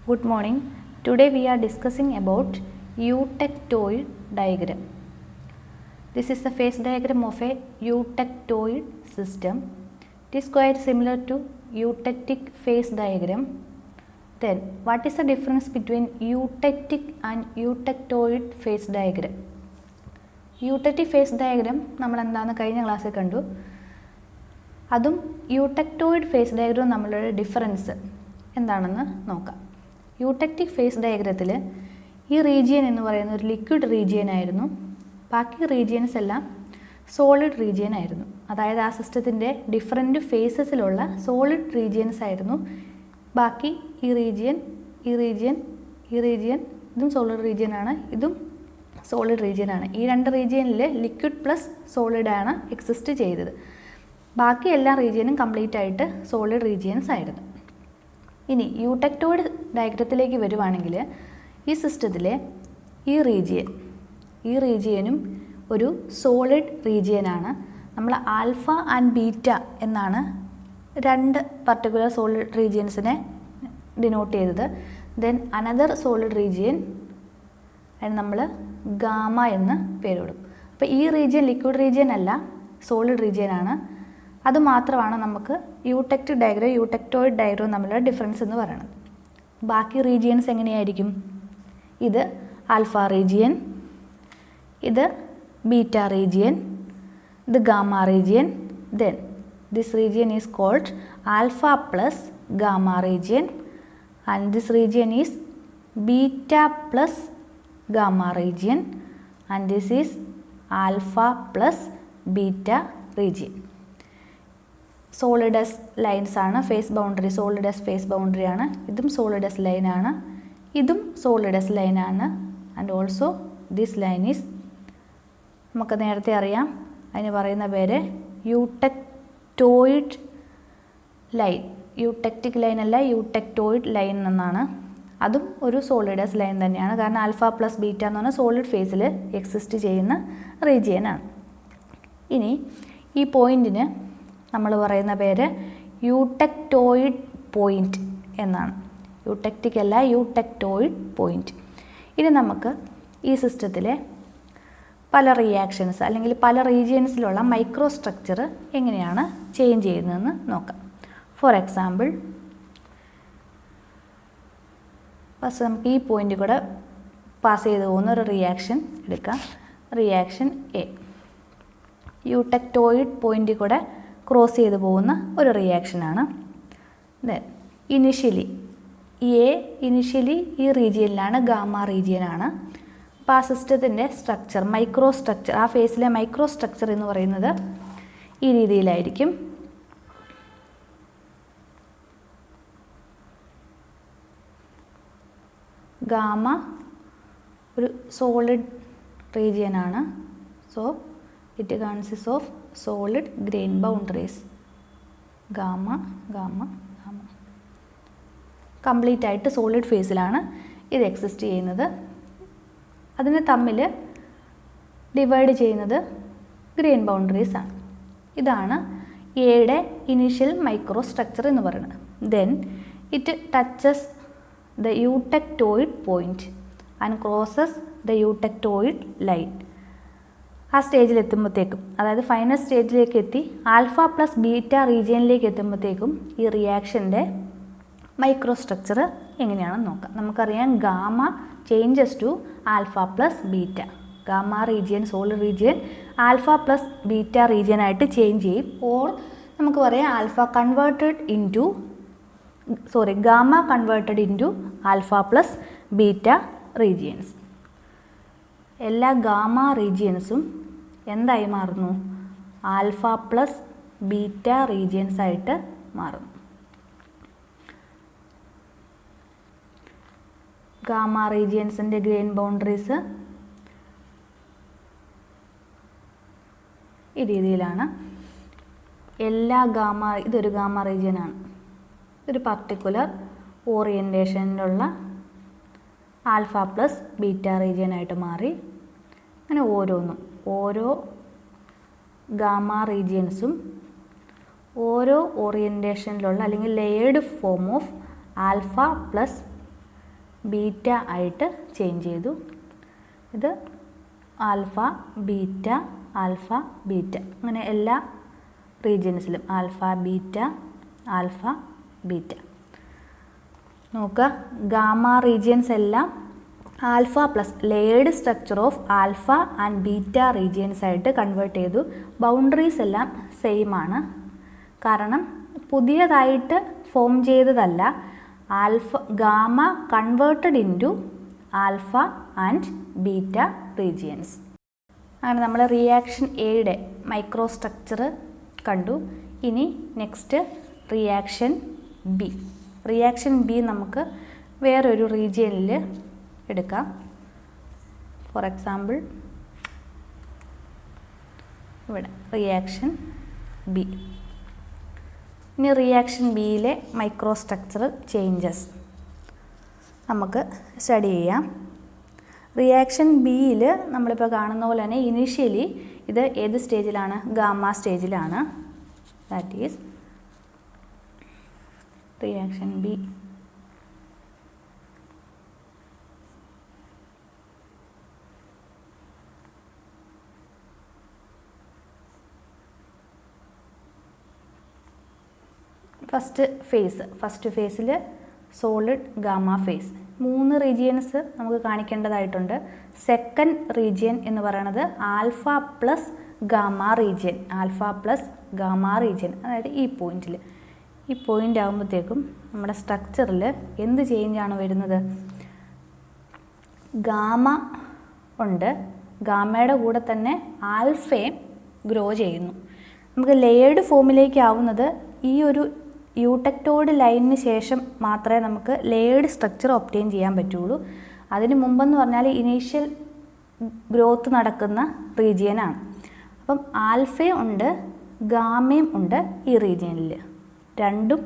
Good morning. Today we are discussing about eutectoid diagram. This is the phase diagram of a eutectoid system. It is quite similar to eutectic phase diagram. Then what is the difference between eutectic and eutectoid phase diagram? Eutectic phase diagram നമ്മൾ എന്താണ് കഴിഞ്ഞ ക്ലാസ്സിൽ കണ്ടു. അതും eutectoid phase diagram തമ്മിലുള്ള difference എന്താണെന്ന് നോക്കാം. യൂടെക്റ്റിക് face ഡയഗ്രത്തിൽ ഈ റീജിയൻ എന്ന് പറയുന്ന ഒരു ലിക്വിഡ് റീജിയൻ ആയിരുന്നു. ബാക്കി റീജിയൻസ് എല്ലാം സോളിഡ് റീജിയൻ ആയിരുന്നു. അതായത് ആ സിസ്റ്റത്തിൻ്റെ ഡിഫറെൻറ്റ് ഫേസസിലുള്ള സോളിഡ് റീജിയൻസ് ആയിരുന്നു. ബാക്കി ഈ റീജിയൻ ഇതും സോളിഡ് റീജിയൻ ആണ്, ഇതും സോളിഡ് റീജിയൻ ആണ്. ഈ രണ്ട് റീജിയനിൽ ലിക്വിഡ് പ്ലസ് സോളിഡ് ആണ് എക്സിസ്റ്റ് ചെയ്തത്. ബാക്കി എല്ലാ റീജിയനും കംപ്ലീറ്റ് ആയിട്ട് സോളിഡ് റീജിയൻസ് ആയിരുന്നു. ഇനി യൂടെക്ടോയിഡ് ഡയഗ്രത്തിലേക്ക് വരുവാണെങ്കിൽ ഈ സിസ്റ്റത്തിലെ ഈ റീജിയനും ഒരു സോളിഡ് റീജിയനാണ്. നമ്മൾ ആൽഫ ആൻഡ് ബീറ്റ എന്നാണ് രണ്ട് പർട്ടിക്കുലർ സോളിഡ് റീജിയൻസിനെ ഡിനോട്ട് ചെയ്തത്. ദെൻ അനദർ സോളിഡ് റീജിയൻ അതിന് നമ്മൾ ഗാമ എന്ന് പേരിടും. അപ്പോൾ ഈ റീജിയൻ ലിക്വിഡ് റീജിയൻ അല്ല, സോളിഡ് റീജിയൻ ആണ്. അതുമാത്രമാണ് നമുക്ക് യൂടെക്റ്റിക് ഡയഗ്രം യൂടെക്ടോയിഡ് ഡയഗ്രം തമ്മിലുള്ള ഡിഫറൻസ് എന്ന് പറയുന്നത്. ബാക്കി റീജിയൻസ് എങ്ങനെയായിരിക്കും? ഇത് ആൽഫ റീജിയൻ, ഇത് ബീറ്റ റീജിയൻ, ഇത് gamma region. Then this region is called alpha plus gamma region and this region is beta plus gamma region and this is alpha plus beta region. Solidus lines ആണ്, phase boundary solidus phase boundary ആണ്. ഇതും solidus ലൈനാണ്, ഇതും solidus ലൈനാണ്. And also this line is നമുക്ക് നേരത്തെ അറിയാം, അതിന് പറയുന്ന പേര് യൂടെക്ടോയിഡ് ലൈൻ. യൂടെക്റ്റിക് ലൈൻ അല്ല, യൂടെക്ടോയിഡ് ലൈൻ എന്നാണ്. അതും ഒരു സോളിഡസ് ലൈൻ തന്നെയാണ്, കാരണം ആൽഫ പ്ലസ് ബീറ്റ എന്ന് പറഞ്ഞാൽ സോളിഡ് ഫേസിൽ എക്സിസ്റ്റ് ചെയ്യുന്ന റീജിയനാണ്. ഇനി ഈ പോയിൻറ്റിന് നമ്മൾ പറയുന്ന പേര് യൂടെക്ടോയിഡ് പോയിൻറ്റ് എന്നാണ്. യൂടെക്റ്റിക് അല്ല, യൂടെക്ടോയിഡ് പോയിൻറ്റ്. ഇനി നമുക്ക് ഈ സിസ്റ്റത്തിലെ പല റിയാക്ഷൻസ് അല്ലെങ്കിൽ പല റീജിയൻസിലുള്ള മൈക്രോ സ്ട്രക്ചർ എങ്ങനെയാണ് ചേഞ്ച് ചെയ്യുന്നതെന്ന് നോക്കാം. ഫോർ എക്സാമ്പിൾ, ഫസ്റ്റ് നമുക്ക് ഈ പോയിൻ്റ് കൂടെ പാസ് ചെയ്ത് പോകുന്ന ഒരു റിയാക്ഷൻ എടുക്കാം. റിയാക്ഷൻ എ യൂടെക്ടോയിഡ് പോയിൻ്റ് കൂടെ ക്രോസ് ചെയ്ത് പോകുന്ന ഒരു റിയാക്ഷനാണ്. ദെൻ ഇനിഷ്യലി ഈ റീജിയനിലാണ്, ഗാമ റീജിയനാണ്. അപ്പോൾ ആ സിസ്റ്റത്തിൻ്റെ സ്ട്രക്ചർ മൈക്രോ സ്ട്രക്ചർ, ആ ഫേസിലെ മൈക്രോ സ്ട്രക്ചർ എന്ന് പറയുന്നത് ഈ രീതിയിലായിരിക്കും. ഗാമ ഒരു സോളിഡ് റീജിയനാണ്. So it consist of solid grain boundaries. Gamma complete ആയിട്ട് സോളിഡ് ഫേസിലാണ് ഇത് എക്സിസ്റ്റ് ചെയ്യുന്നത്. അതിനെ തമ്മിൽ ഡിവൈഡ് ചെയ്യുന്നത് ഗ്രെയിൻ ബൗണ്ടറീസ് ആണ്. ഇതാണ് എയുടെ ഇനീഷ്യൽ മൈക്രോ സ്ട്രക്ചർ എന്ന് പറയുന്നത്. Then it touches the eutectoid point and crosses the eutectoid line. ആ സ്റ്റേജിൽ എത്തുമ്പോഴത്തേക്കും, അതായത് ഫൈനൽ സ്റ്റേജിലേക്ക് എത്തി ആൽഫ പ്ലസ് ബീറ്റ റീജിയനിലേക്ക് എത്തുമ്പോഴത്തേക്കും ഈ റിയാക്ഷൻ്റെ മൈക്രോ സ്ട്രക്ചർ എങ്ങനെയാണെന്ന് നോക്കാം. നമുക്കറിയാം gamma changes to alpha plus beta. Gamma region solid region alpha plus beta റീജിയനായിട്ട് ചേഞ്ച് ചെയ്യും. ഓർ നമുക്ക് പറയാം gamma converted into alpha plus beta regions. എല്ലാ ഗാമ റീജിയൻസും എന്തായി മാറുന്നു? ആൽഫ പ്ലസ് ബീറ്റ റീജിയൻസ് ആയിട്ട് മാറുന്നു. ഗാമ റീജിയൻസിൻ്റെ ഗ്രെയിൻ ബൗണ്ടറീസ് ഈ രീതിയിലാണ്. ഇതൊരു ഗാമ റീജിയനാണ്. ഒരു പർട്ടിക്കുലർ ഓറിയൻറ്റേഷനിലുള്ള ആൽഫ പ്ലസ് ബീറ്റ റീജിയനായിട്ട് മാറി. അങ്ങനെ ഓരോ ഗാമ റീജിയൻസും ഓരോ ഓറിയൻറ്റേഷനിലുള്ള അല്ലെങ്കിൽ layered form of alpha plus beta ആയിട്ട് ചേഞ്ച് ചെയ്തു. ഇത് ആൽഫ ബീറ്റ ആൽഫ ബീറ്റ, അങ്ങനെ എല്ലാ റീജിയൻസിലും ആൽഫ ബീറ്റ ആൽഫ ബീറ്റ. നോക്കുക, ഗാമ റീജിയൻസ് എല്ലാം alpha plus layered structure of alpha and beta regions ആയിട്ട് കൺവേർട്ട് ചെയ്തു. ബൗണ്ടറീസ് എല്ലാം സെയിം ആണ്, കാരണം പുതിയതായിട്ട് ഫോം ചെയ്തതല്ല. Gamma converted into alpha and beta regions. അങ്ങനെ നമ്മൾ റിയാക്ഷൻ എയുടെ മൈക്രോ സ്ട്രക്ചർ കണ്ടു. ഇനി next reaction B. Reaction B നമുക്ക് വേറൊരു റീജിയനിൽ എടുക്കാം. ഫോർ എക്സാമ്പിൾ ഇവിടെ റിയാക്ഷൻ ബി. ഇനി റിയാക്ഷൻ ബിയിലെ മൈക്രോ സ്ട്രക്ചർ ചേഞ്ചസ് നമുക്ക് സ്റ്റഡി ചെയ്യാം. റിയാക്ഷൻ ബിയിൽ നമ്മളിപ്പോൾ കാണുന്ന പോലെ തന്നെ ഇനീഷ്യലി ഇത് ഏത് സ്റ്റേജിലാണ്? ഗാമ സ്റ്റേജിലാണ്. That is reaction B. First ഫേസിൽ സോളിഡ് ഗാമ ഫേസ്. 3 റീജിയൻസ് നമുക്ക് കാണിക്കേണ്ടതായിട്ടുണ്ട്. സെക്കൻഡ് റീജിയൻ എന്ന് പറയുന്നത് alpha plus gamma region. Alpha plus gamma region, അതായത് ഈ പോയിന്റിൽ. ഈ പോയിന്റ് ആകുമ്പോഴത്തേക്കും നമ്മുടെ സ്ട്രക്ചറിൽ എന്ത് ചേഞ്ചാണ് വരുന്നത്? ഗാമ ഉണ്ട്, ഗാമയുടെ കൂടെ തന്നെ ആൽഫയും ഗ്രോ ചെയ്യുന്നു. നമുക്ക് ലെയേർഡ് ഫോമിലേക്ക് ആവുന്നത് ഈ ഒരു യൂടെക്ടോയിഡ് ലൈനിന് ശേഷം മാത്രമേ നമുക്ക് ലെയേർഡ് സ്ട്രക്ചർ ഒബ്റ്റെയിൻ ചെയ്യാൻ പറ്റുള്ളൂ. അതിന് മുമ്പെന്ന് പറഞ്ഞാൽ ഇനീഷ്യൽ ഗ്രോത്ത് നടക്കുന്ന റീജിയനാണ്. അപ്പം ആൽഫയും ഉണ്ട് ഗാമയും ഉണ്ട് ഈ റീജിയനിൽ. രണ്ടും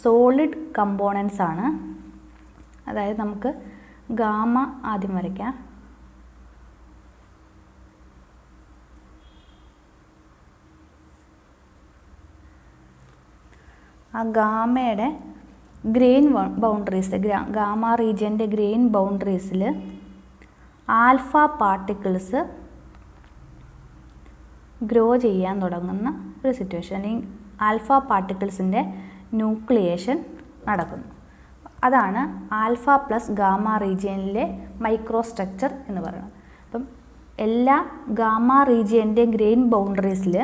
സോളിഡ് കമ്പോണൻസ് ആണ്. അതായത് നമുക്ക് ഗാമ ആദ്യം വരയ്ക്കാം. ആ ഗാമയുടെ ഗ്രെയിൻ ബൗണ്ടറീസ്, ഗാമ റീജിയൻ്റെ ഗ്രെയിൻ ബൗണ്ടറീസിൽ ആൽഫ പാർട്ടിക്കിൾസ് ഗ്രോ ചെയ്യാൻ തുടങ്ങുന്ന ഒരു സിറ്റുവേഷൻ, അല്ലെങ്കിൽ ആൽഫ പാർട്ടിക്കിൾസിൻ്റെ ന്യൂക്ലിയേഷൻ നടക്കുന്നു. അതാണ് ആൽഫ പ്ലസ് ഗാമ റീജിയനിലെ മൈക്രോ സ്ട്രക്ചർ എന്ന് പറയുന്നത്. അപ്പം എല്ലാ ഗാമ റീജിയൻ്റെ ഗ്രെയിൻ ബൗണ്ടറീസിൽ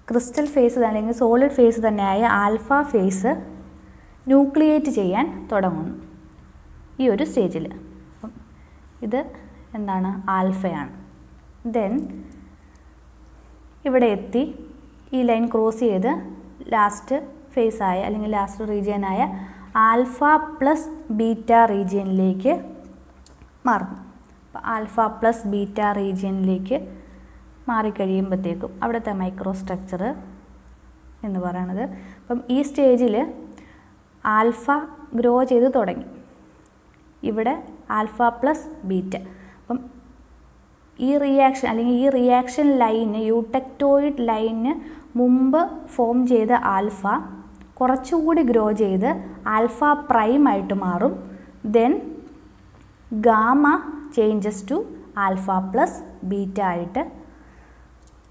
ക്രിസ്റ്റൽ ഫേസ് അല്ലെങ്കിൽ സോളിഡ് ഫേസ് തന്നെയായ ആൽഫ ഫേസ് ന്യൂക്ലിയേറ്റ് ചെയ്യാൻ തുടങ്ങുന്നു ഈ ഒരു സ്റ്റേജിൽ. അപ്പം ഇത് എന്താണ്? ആൽഫയാണ്. ദെൻ ഇവിടെ എത്തി ഈ ലൈൻ ക്രോസ് ചെയ്ത് ലാസ്റ്റ് ഫേസായ അല്ലെങ്കിൽ ലാസ്റ്റ് റീജിയനായ ആൽഫ പ്ലസ് ബീറ്റ റീജിയനിലേക്ക് മാറുന്നു. അപ്പോൾ ആൽഫ പ്ലസ് ബീറ്റ റീജിയനിലേക്ക് മാറിക്കഴിയുമ്പോഴത്തേക്കും അവിടുത്തെ മൈക്രോ സ്ട്രക്ചർ എന്ന് പറയുന്നത്, അപ്പം ഈ സ്റ്റേജിൽ ആൽഫ ഗ്രോ ചെയ്ത് തുടങ്ങി. ഇവിടെ ആൽഫ പ്ലസ് ബീറ്റ. അപ്പം ഈ റിയാക്ഷൻ അല്ലെങ്കിൽ ഈ റിയാക്ഷൻ ലൈന്, യൂടെക്ടോയിഡ് ലൈന് മുമ്പ് ഫോം ചെയ്ത ആൽഫ കുറച്ചുകൂടി ഗ്രോ ചെയ്ത് ആൽഫ പ്രൈം ആയിട്ട് മാറും. Then gamma changes to alpha plus beta ആയിട്ട്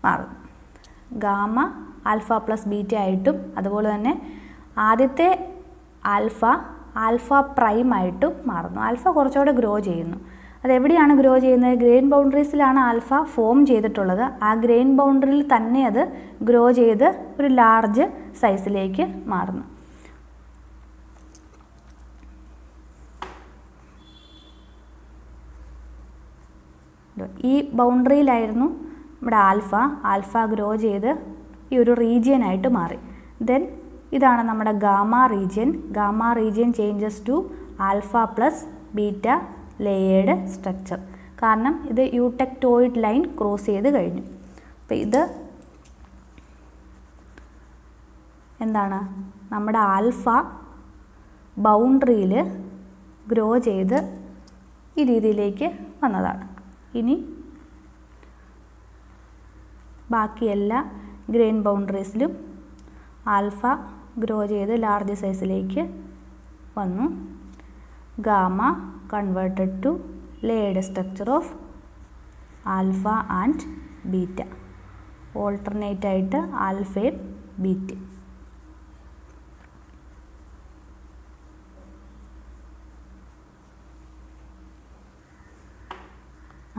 മാറും. ഗാമ ആൽഫ പ്ലസ് ബീറ്റ ആയിട്ടും അതുപോലെ തന്നെ ആദ്യത്തെ ആൽഫ പ്രൈം ആയിട്ടും മാറുന്നു. ആൽഫ കുറച്ചുകൂടെ ഗ്രോ ചെയ്യുന്നു. അതെവിടെയാണ് ഗ്രോ ചെയ്യുന്നത്? ഗ്രെയിൻ ബൗണ്ടറീസിലാണ് ആൽഫ ഫോം ചെയ്തിട്ടുള്ളത്. ആ ഗ്രെയിൻ ബൗണ്ടറിയിൽ തന്നെ അത് ഗ്രോ ചെയ്ത് ഒരു ലാർജ് സൈസിലേക്ക് മാറുന്നു. ഈ ബൗണ്ടറിയിലായിരുന്നു നമ്മുടെ ആൽഫ ഗ്രോ ചെയ്ത് ഈ ഒരു റീജിയനായിട്ട് മാറി. ദെൻ ഇതാണ് നമ്മുടെ gamma region changes to alpha plus beta layered structure. കാരണം ഇത് യൂടെക്ടോയിഡ് ലൈൻ ക്രോസ് ചെയ്ത് കഴിഞ്ഞു. അപ്പോൾ ഇത് എന്താണ്? നമ്മുടെ ആൽഫ ബൗണ്ടറിയിൽ ഗ്രോ ചെയ്ത് ഈ രീതിയിലേക്ക് വന്നതാണ്. ഇനി ബാക്കി എല്ലാ ഗ്രെയിൻ ബൗണ്ടറീസിലും ആൽഫ ഗ്രോ ചെയ്ത് ലാർജ് സൈസിലേക്ക് വന്നു. gamma converted to layered structure of alpha and beta. Alternate ആയിട്ട് ആൽഫയും ബീറ്റയും.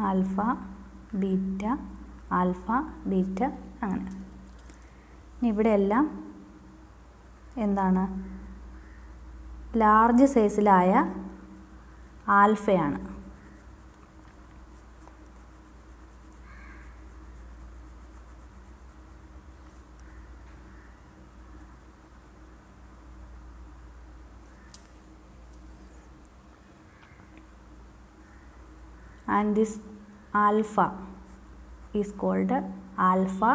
ആൽഫ ബീറ്റ ആൽഫ ബീറ്റ അങ്ങനെ. ഇവിടെ എല്ലാം എന്താണ്? Large സൈസിലായ ആൽഫയാണ്. And this alpha is called alpha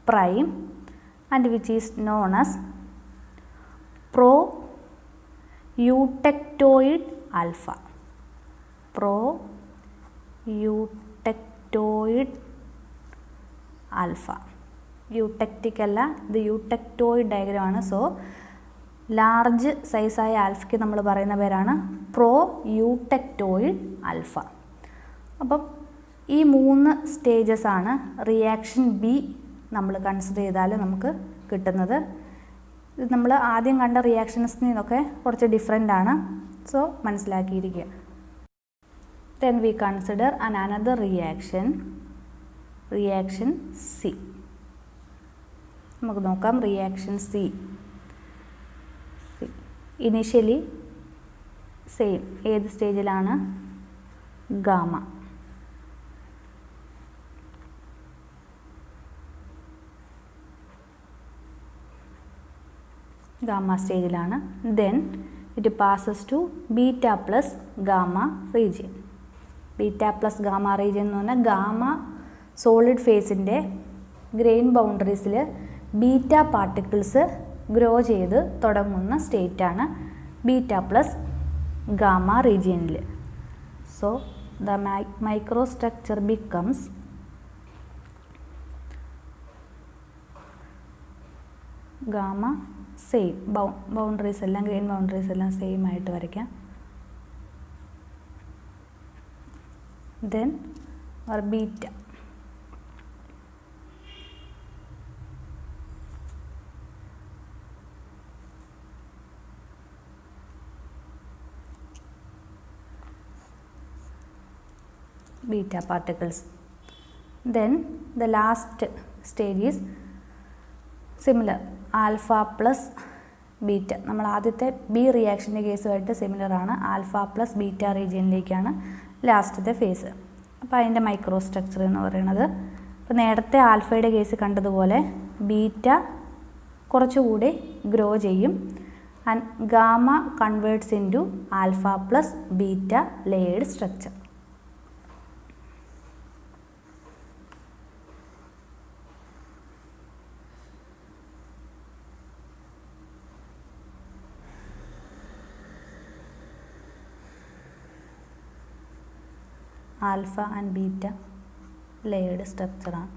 prime and which is known as pro-eutectoid alpha. Pro-eutectoid alpha. Eutectic അല്ല, ഇത് eutectoid diagram ആണ്. So large സൈസായ ആൽഫയ്ക്ക് നമ്മൾ പറയുന്ന പേരാണ് pro-eutectoid ആൽഫ. അപ്പം ഈ 3 സ്റ്റേജസ് ആണ് റിയാക്ഷൻ ബി നമ്മൾ കൺസിഡർ ചെയ്താൽ നമുക്ക് കിട്ടുന്നത്. ഇത് നമ്മൾ ആദ്യം കണ്ട റിയാക്ഷൻസിൽ നിന്നൊക്കെ കുറച്ച് ഡിഫറെൻ്റ് ആണ്. സോ മനസ്സിലാക്കിയിരിക്കുക. Then we consider another reaction C. നമുക്ക് നോക്കാം റിയാക്ഷൻ സി. ഇനിഷ്യലി സെയിം ഏത് സ്റ്റേജിലാണ്? ഗാമ. ഗാമ സ്റ്റേജിലാണ്. Then it passes to beta plus gamma region. Beta plus gamma region എന്ന് പറഞ്ഞാൽ ഗാമ സോളിഡ് ഫേസിൻ്റെ ഗ്രെയിൻ ബൗണ്ടറീസിൽ ബീറ്റ പാർട്ടിക്കിൾസ് ഗ്രോ ചെയ്ത് തുടങ്ങുന്ന സ്റ്റേറ്റാണ് ബീറ്റ പ്ലസ് ഗാമ റീജിയനിൽ. So the micro structure becomes gamma same. Boundaries എല്ലാം ഗ്രെയിൻ ബൗണ്ടറീസ് എല്ലാം സെയിം ആയിട്ട് വരയ്ക്കാം. Then beta. Beta particles. Then the last stage is similar, alpha plus beta. നമ്മൾ ആദ്യത്തെ ബി റിയാക്ഷൻ്റെ കേസുമായിട്ട് സിമിലർ ആണ്. ആൽഫ പ്ലസ് ബീറ്റ റീജിയനിലേക്കാണ് ലാസ്റ്റത്തെ face. അപ്പോൾ അതിൻ്റെ മൈക്രോ സ്ട്രക്ചർ എന്ന് പറയുന്നത്, ഇപ്പോൾ നേരത്തെ ആൽഫയുടെ കേസ് കണ്ടതുപോലെ ബീറ്റ കുറച്ചുകൂടി ഗ്രോ ചെയ്യും. And gamma converts into alpha plus beta layered structure. Alpha and beta layered സ്ട്രക്ചറാണ്.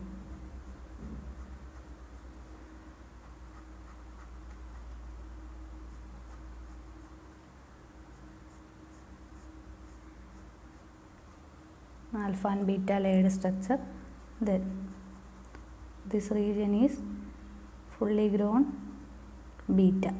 Alpha and beta layered structure. Then this region is fully grown beta.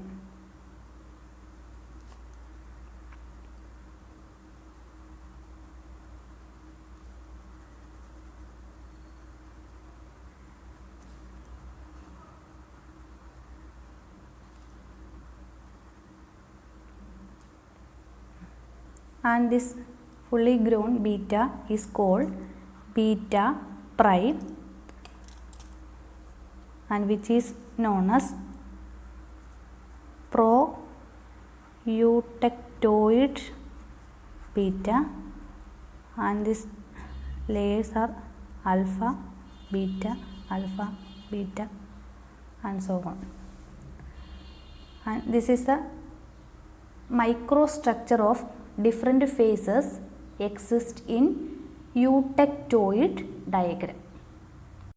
And this fully grown beta is called beta prime and which is known as pro-eutectoid beta, and these layers are alpha, beta, and so on. And this is the microstructure of different phases exist in eutectoid diagram.